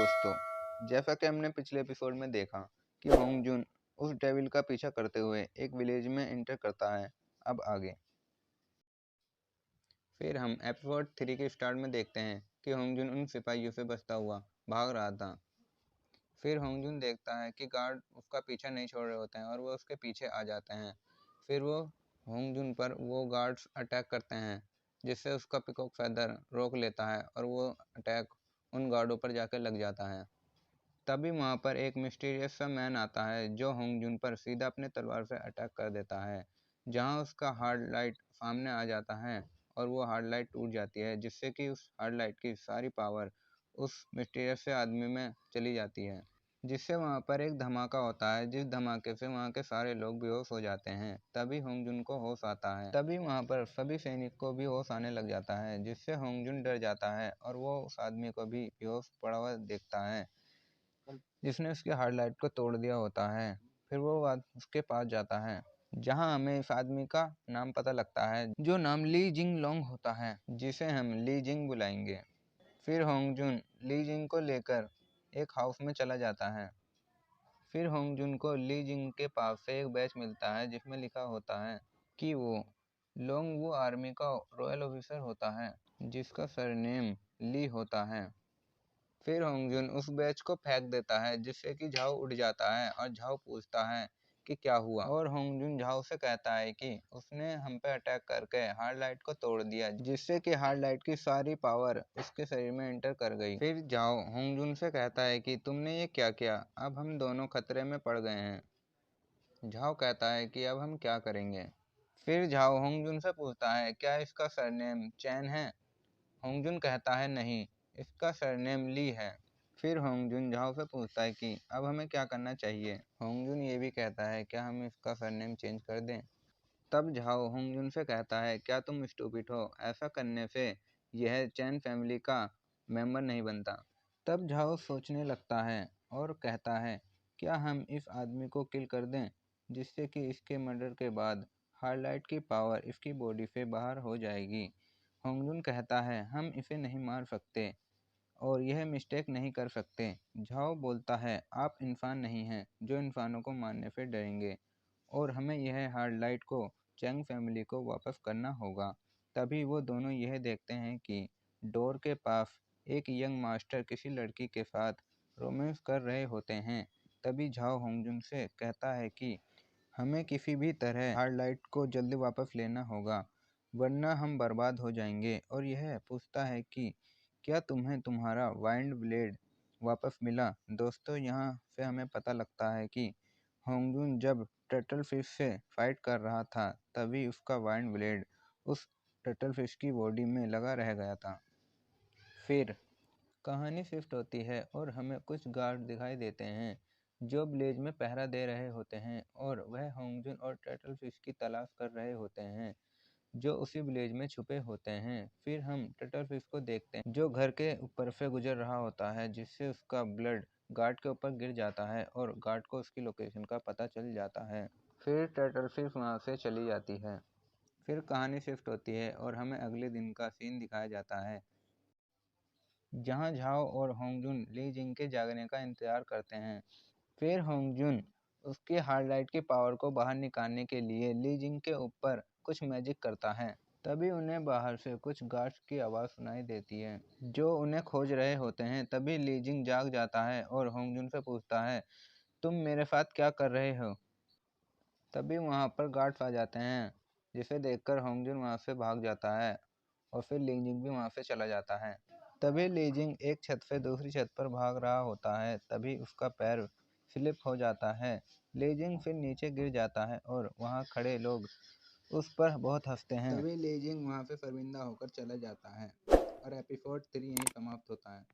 दोस्तों, जैसा कि हमने पिछले एपिसोड में देखा कि होंग जुन उस डेविल का पीछा करते हुए एक विलेज में एंटर करता है। अब आगे फिर हम एपिसोड 3 के स्टार्ट में देखते हैं कि होंग जुन उन सिपाहियों से बचता हुआ भाग रहा था। फिर होंग जुन देखता है कि गार्ड उसका पीछा नहीं छोड़ रहे होते हैं और वो उसके पीछे आ जाते हैं। फिर वो होंग जुन पर वो गार्ड्स अटैक करते हैं, जिससे उसका पिकॉक फेदर रोक लेता है और वो अटैक उन गार्डों पर जाकर लग जाता है। तभी वहाँ पर एक मिस्टीरियस सा मैन आता है जो होंग जुन पर सीधा अपने तलवार से अटैक कर देता है, जहाँ उसका हार्ड लाइट सामने आ जाता है और वो हार्ड लाइट टूट जाती है, जिससे कि उस हार्ड लाइट की सारी पावर उस मिस्टीरियस से आदमी में चली जाती है, जिससे वहाँ पर एक धमाका होता है, जिस धमाके से वहाँ के सारे लोग बेहोश हो जाते हैं। तभी होंग जुन को होश आता है। तभी वहाँ पर सभी सैनिक को भी होश आने लग जाता है, जिससे होंग जुन डर जाता है और वो उस आदमी को भी बेहोश पड़ा हुआ देखता है जिसने उसकी हार्ड लाइट को तोड़ दिया होता है। फिर वो उसके पास जाता है, जहां हमें इस आदमी का नाम पता लगता है, जो नाम ली जिंग लोंग होता है, जिसे हम ली जिंग बुलाएंगे। फिर होंग जुन ली जिंग को लेकर एक हाउस में चला जाता है। फिर होंग जुन को ली जिंग के पास से एक बैच मिलता है जिसमें लिखा होता है कि वो लोंग वू आर्मी का रॉयल ऑफिसर होता है, जिसका सरनेम ली होता है। फिर होंगजुन उस बैच को फेंक देता है, जिससे कि झाओ उड़ जाता है और झाओ पूछता है कि क्या हुआ, और होंगजुन झाओ से कहता है कि उसने हम पे अटैक करके हार्ड लाइट को तोड़ दिया, जिससे कि हार्ड लाइट की सारी पावर उसके शरीर में एंटर कर गई। फिर झाओ होंगजुन से कहता है कि तुमने ये क्या किया, अब हम दोनों खतरे में पड़ गए हैं। झाओ कहता है कि अब हम क्या करेंगे। फिर झाओ होंगजुन से पूछता है क्या इसका सरनेम चैन है। होंगजुन कहता है नहीं, इसका सरनेम ली है। फिर होंगजुन झाओ से पूछता है कि अब हमें क्या करना चाहिए। होंगजुन ये भी कहता है क्या हम इसका सरनेम चेंज कर दें। तब झाओ होंगजुन से कहता है क्या तुम स्टूपिड हो, ऐसा करने से यह चैन फैमिली का मेंबर नहीं बनता। तब झाओ सोचने लगता है और कहता है क्या हम इस आदमी को किल कर दें, जिससे कि इसके मर्डर के बाद हार्डलाइट की पावर इसकी बॉडी से बाहर हो जाएगी। होंगजुन कहता है हम इसे नहीं मार सकते और यह मिस्टेक नहीं कर सकते। झाओ बोलता है आप इंसान नहीं हैं जो इंसानों को मारने से डरेंगे, और हमें यह हार्ड लाइट को चैंग फैमिली को वापस करना होगा। तभी वो दोनों यह देखते हैं कि डोर के पास एक यंग मास्टर किसी लड़की के साथ रोमांस कर रहे होते हैं। तभी झाओ होंगजुन से कहता है कि हमें किसी भी तरह हार्ड लाइट को जल्दी वापस लेना होगा, वरना हम बर्बाद हो जाएंगे। और यह पूछता है कि क्या तुम्हें तुम्हारा वाइंड ब्लेड वापस मिला। दोस्तों, यहाँ से हमें पता लगता है कि होंगजुन जब टर्टल फिश से फाइट कर रहा था, तभी उसका वाइंड ब्लेड उस टर्टल फिश की बॉडी में लगा रह गया था। फिर कहानी शिफ्ट होती है और हमें कुछ गार्ड दिखाई देते हैं जो विलेज में पहरा दे रहे होते हैं, और वह होंगजुन और टर्टल फिश की तलाश कर रहे होते हैं जो उसी विलेज में छुपे होते हैं। फिर हम टर्टल फिश को देखते हैं जो घर के ऊपर से गुजर रहा होता है, जिससे उसका ब्लड गार्ड के ऊपर गिर जाता है और गार्ड को उसकी लोकेशन का पता चल जाता है। फिर टर्टल फिश वहाँ से चली जाती है। फिर कहानी शिफ्ट होती है और हमें अगले दिन का सीन दिखाया जाता है, जहाँ झाओ और होंगजुन ली जिंग के जागने का इंतजार करते हैं। फिर होंगजुन उसके हार्ड लाइट की पावर को बाहर निकालने के लिए ली जिंग के ऊपर कुछ मैजिक करता है। तभी उन्हें बाहर से कुछ गार्ड्स की आवाज़ सुनाई देती है जो उन्हें खोज रहे होते हैं। तभी ली जिंग जाग जाता है और होंगजुन से पूछता है तुम मेरे साथ क्या कर रहे हो। तभी वहाँ पर गार्ड्स आ जाते हैं, जिसे देखकर होंगजुन वहाँ से भाग जाता है और फिर ली जिंग भी वहाँ से चला जाता है। तभी ली जिंग एक छत से दूसरी छत पर भाग रहा होता है, तभी उसका पैर स्लिप हो जाता है। ली जिंग फिर नीचे गिर जाता है और वहाँ खड़े लोग उस पर बहुत हंसते हैं। तभी ली जिंग वहाँ से शर्मिंदा होकर चला जाता है और एपिसोड 3 यहीं समाप्त होता है।